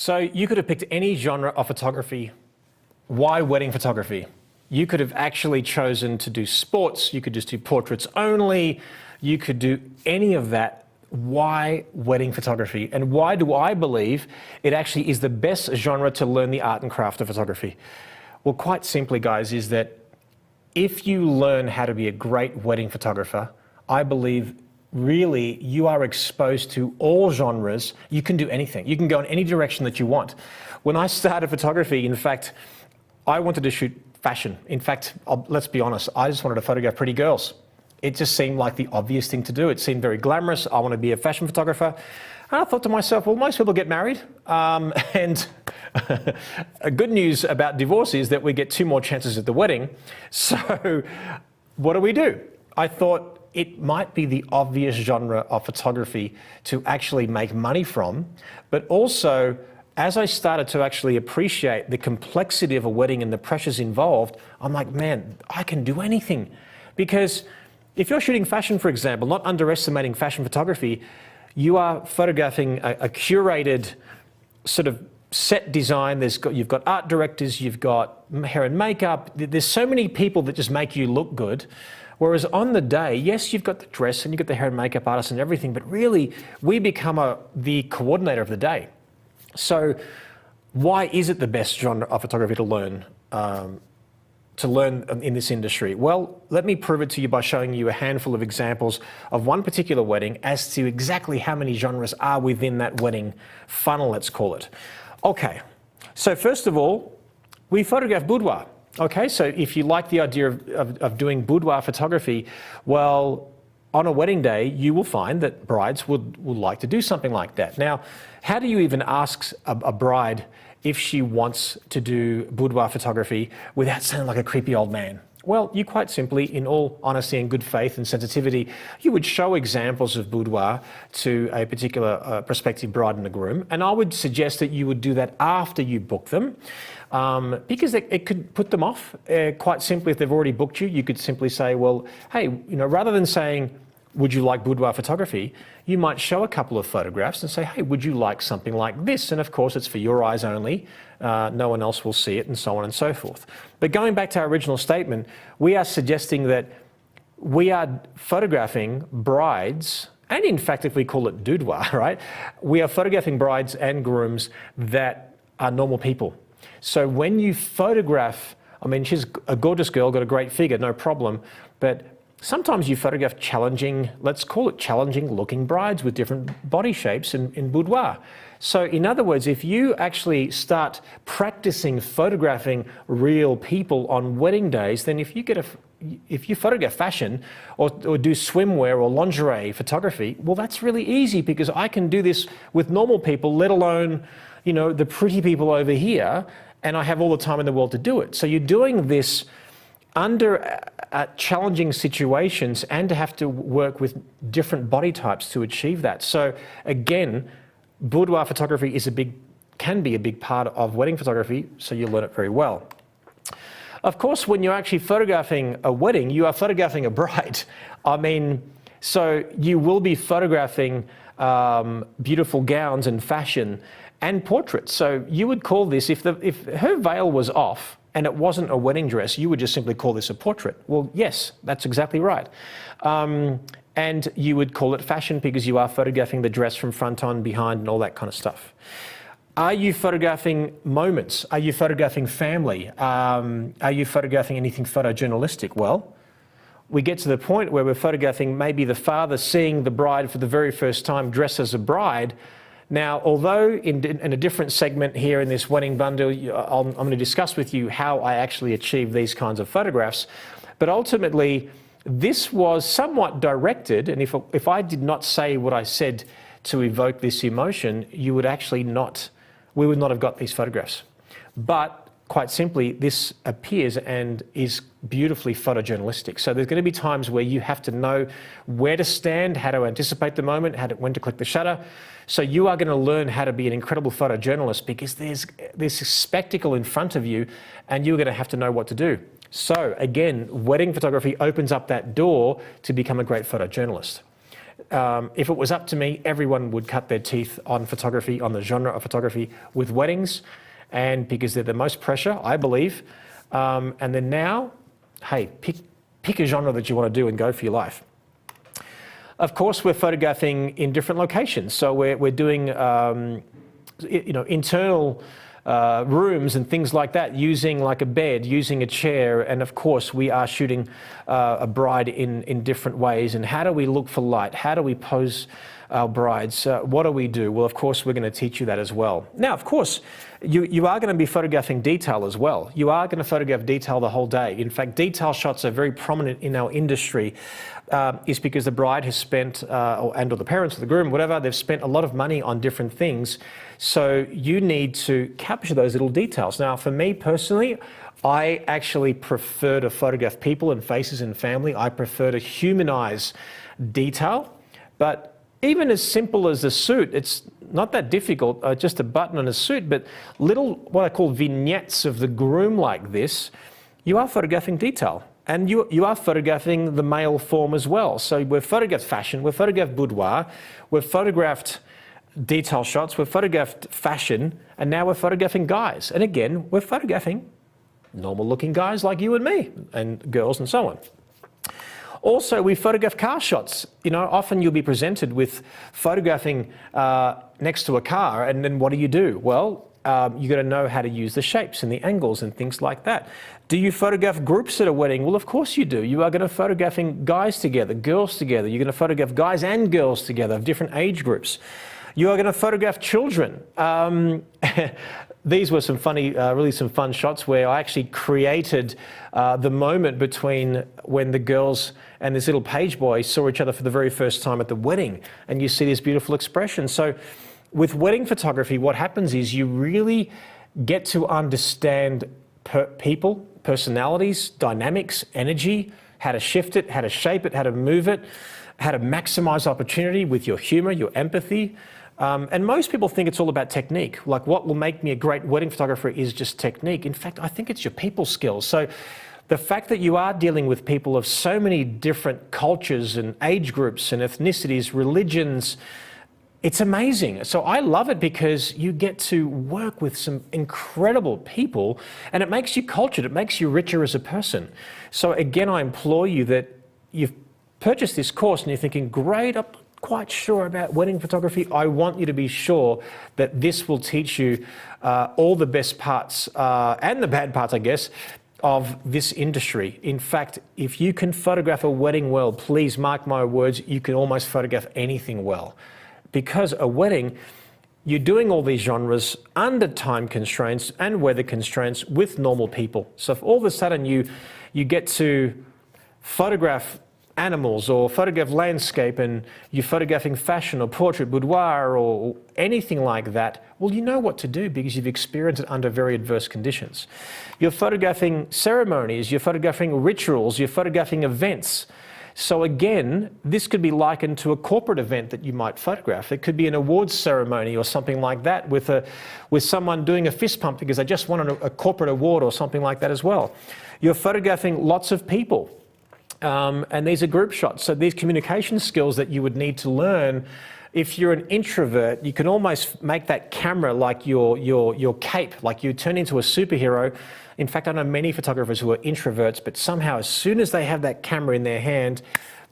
So you could have picked any genre of photography. Why wedding photography? You could have actually chosen to do sports. You could just do portraits only. You could do any of that. Why wedding photography? And why do I believe it actually is the best genre to learn the art and craft of photography? Well, quite simply, guys, is that if you learn how to be a great wedding photographer, I believe really you are exposed to all genres. You can do anything. You can go in any direction that you want. When I started photography, in fact, I wanted to shoot fashion. In fact, let's be honest, I just wanted to photograph pretty girls. It just seemed like the obvious thing to do. It seemed very glamorous. I want to be a fashion photographer. And I thought to myself, well, most people get married. And good news about divorce is that we get 2 more chances at the wedding. So what do? I thought it might be the obvious genre of photography to actually make money from, but also as I started to actually appreciate the complexity of a wedding and the pressures involved, I'm like, man, I can do anything. Because if you're shooting fashion, for example, not underestimating fashion photography, you are photographing a curated sort of set design. You've got art directors, you've got hair and makeup. There's so many people that just make you look good. Whereas on the day, yes, you've got the dress and you've got the hair and makeup artist and everything, but really we become the coordinator of the day. So why is it the best genre of photography to learn in this industry? Well, let me prove it to you by showing you a handful of examples of one particular wedding as to exactly how many genres are within that wedding funnel, let's call it. Okay, so first of all, we photograph boudoir. Okay, so if you like the idea of doing boudoir photography, well, on a wedding day, you will find that brides would like to do something like that. Now, how do you even ask a bride if she wants to do boudoir photography without sounding like a creepy old man? Well, you quite simply, in all honesty and good faith and sensitivity, you would show examples of boudoir to a particular prospective bride and a groom, and I would suggest that you would do that after you book them, because it could put them off. Quite simply, if they've already booked you, you could simply say, well, hey, rather than saying, would you like boudoir photography? You might show a couple of photographs and say, hey, would you like something like this? And of course, it's for your eyes only. No one else will see it, and so on and so forth. But going back to our original statement, we are suggesting that we are photographing brides, and in fact, if we call it doudoir, right? We are photographing brides and grooms that are normal people. So when you photograph, I mean, she's a gorgeous girl, got a great figure, no problem, but sometimes you photograph challenging, let's call it challenging looking brides with different body shapes in boudoir. So in other words, if you actually start practicing photographing real people on wedding days, then if you photograph fashion or do swimwear or lingerie photography, well, that's really easy because I can do this with normal people, let alone, the pretty people over here, and I have all the time in the world to do it. So you're doing this under challenging situations and to have to work with different body types to achieve that. So again, boudoir photography can be a big part of wedding photography, so you learn it very well. Of course, when you're actually photographing a wedding, you are photographing a bride. I mean, so you will be photographing beautiful gowns and fashion and portraits. So you would call this, if her veil was off, and it wasn't a wedding dress, you would just simply call this a portrait. Well, yes, that's exactly right. And you would call it fashion because you are photographing the dress from front on, behind, and all that kind of stuff. Are you photographing moments? Are you photographing family? Are you photographing anything photojournalistic? Well, we get to the point where we're photographing maybe the father seeing the bride for the very first time dressed as a bride. Now, although in a different segment here in this wedding bundle, I'm going to discuss with you how I actually achieve these kinds of photographs, but ultimately this was somewhat directed, and if I did not say what I said to evoke this emotion, we would not have got these photographs. But quite simply, this appears and is beautifully photojournalistic. So there's going to be times where you have to know where to stand, how to anticipate the moment, when to click the shutter. So you are going to learn how to be an incredible photojournalist because there's this spectacle in front of you and you're going to have to know what to do. So again, wedding photography opens up that door to become a great photojournalist. If it was up to me, everyone would cut their teeth on photography, on the genre of photography with weddings, and because they're the most pressure, I believe. And then now, hey, pick a genre that you want to do and go for your life. Of course, we're photographing in different locations. So we're doing, internal rooms and things like that, using like a bed, using a chair, and of course we are shooting a bride in different ways. And how do we look for light? How do we pose our brides? What do we do? Well, of course, we're going to teach you that as well. Now, of course, you are going to be photographing detail as well. You are going to photograph detail the whole day. In fact, detail shots are very prominent in our industry. Is because the bride has spent, or the parents or the groom, whatever, they've spent a lot of money on different things. So you need to capture those little details. Now, for me personally, I actually prefer to photograph people and faces and family. I prefer to humanize detail. But even as simple as a suit, it's not that difficult, just a button on a suit, but little, what I call vignettes of the groom like this, you are photographing detail. And you are photographing the male form as well. So we've photographed fashion, we've photographed boudoir, we've photographed detail shots, we've photographed fashion, and now we're photographing guys. And again, we're photographing normal looking guys like you and me, and girls and so on. Also, we photograph car shots. Often you'll be presented with photographing next to a car, and then what do? Well, you got to know how to use the shapes and the angles and things like that. Do you photograph groups at a wedding? Well, of course you do. You are going to photographing guys together, girls together. You're going to photograph guys and girls together of different age groups. You are going to photograph children. These were some funny, really some fun shots where I actually created the moment between when the girls and this little page boy saw each other for the very first time at the wedding. And you see this beautiful expression. So with wedding photography, what happens is you really get to understand people, personalities, dynamics, energy, how to shift it, how to shape it, how to move it, how to maximize opportunity with your humor, your empathy. And most people think it's all about technique. Like, what will make me a great wedding photographer is just technique. In fact, I think it's your people skills. So the fact that you are dealing with people of so many different cultures and age groups and ethnicities, religions, it's amazing. So I love it because you get to work with some incredible people, and it makes you cultured, it makes you richer as a person. So again, I implore you that you've purchased this course and you're thinking, great, I'm not quite sure about wedding photography. I want you to be sure that this will teach you all the best parts and the bad parts, I guess, of this industry. In fact, if you can photograph a wedding well, please mark my words, you can almost photograph anything well. Because a wedding, you're doing all these genres under time constraints and weather constraints with normal people. So if all of a sudden you get to photograph animals or photograph landscape and you're photographing fashion or portrait, boudoir or anything like that, well, you know what to do because you've experienced it under very adverse conditions. You're photographing ceremonies, you're photographing rituals, you're photographing events. So again, this could be likened to a corporate event that you might photograph. It could be an awards ceremony or something like that with someone doing a fist pump because they just won a corporate award or something like that as well. You're photographing lots of people. And these are group shots. So these communication skills that you would need to learn. If you're an introvert, you can almost make that camera like your cape, like you turn into a superhero. In fact, I know many photographers who are introverts, but somehow as soon as they have that camera in their hand,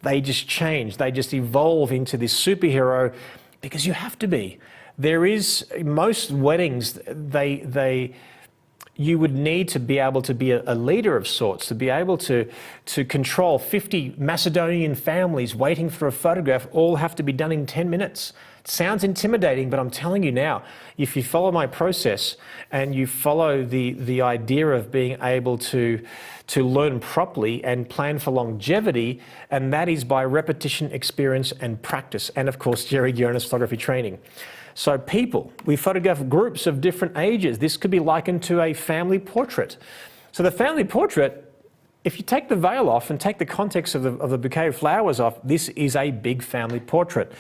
they just change. They just evolve into this superhero because you have to be. There is, most weddings, you would need to be able to be a leader of sorts, to be able to control 50 Macedonian families waiting for a photograph, all have to be done in 10 minutes. It sounds intimidating, but I'm telling you now, if you follow my process and you follow the idea of being able to learn properly and plan for longevity, and that is by repetition, experience, and practice, and of course, Jerry Gironis photography training. So people, we photograph groups of different ages. This could be likened to a family portrait. So the family portrait, if you take the veil off and take the context of the bouquet of flowers off, this is a big family portrait.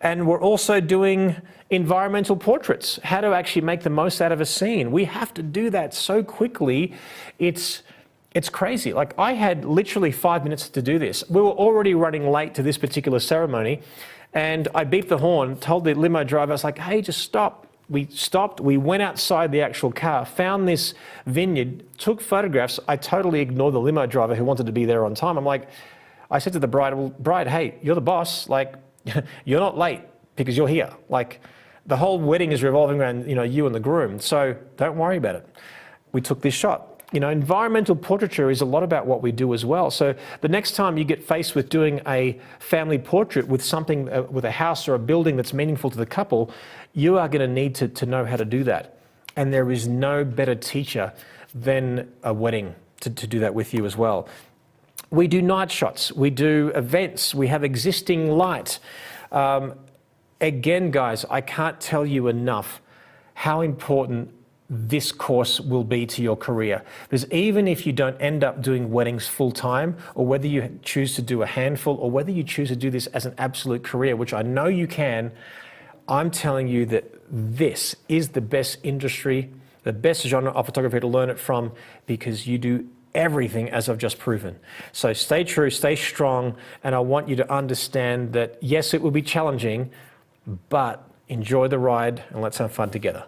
And we're also doing environmental portraits, how to actually make the most out of a scene. We have to do that so quickly. It's It's crazy. Like, I had literally 5 minutes to do this. We were already running late to this particular ceremony, and I beeped the horn, told the limo driver, I was like, hey, just stop. We stopped, we went outside the actual car, found this vineyard, took photographs. I totally ignored the limo driver who wanted to be there on time. I'm like, I said to the bride, well, bride, hey, you're the boss. Like, you're not late because you're here. Like, the whole wedding is revolving around, you and the groom. So don't worry about it. We took this shot. Environmental portraiture is a lot about what we do as well. So the next time you get faced with doing a family portrait with something, with a house or a building that's meaningful to the couple, you are going to need to know how to do that. And there is no better teacher than a wedding to do that with you as well. We do night shots, we do events, we have existing light. Again, guys, I can't tell you enough how important this course will be to your career. Because even if you don't end up doing weddings full time, or whether you choose to do a handful, or whether you choose to do this as an absolute career, which I know you can, I'm telling you that this is the best industry, the best genre of photography to learn it from, because you do everything as I've just proven. So stay true, stay strong, and I want you to understand that yes, it will be challenging, but enjoy the ride and let's have fun together.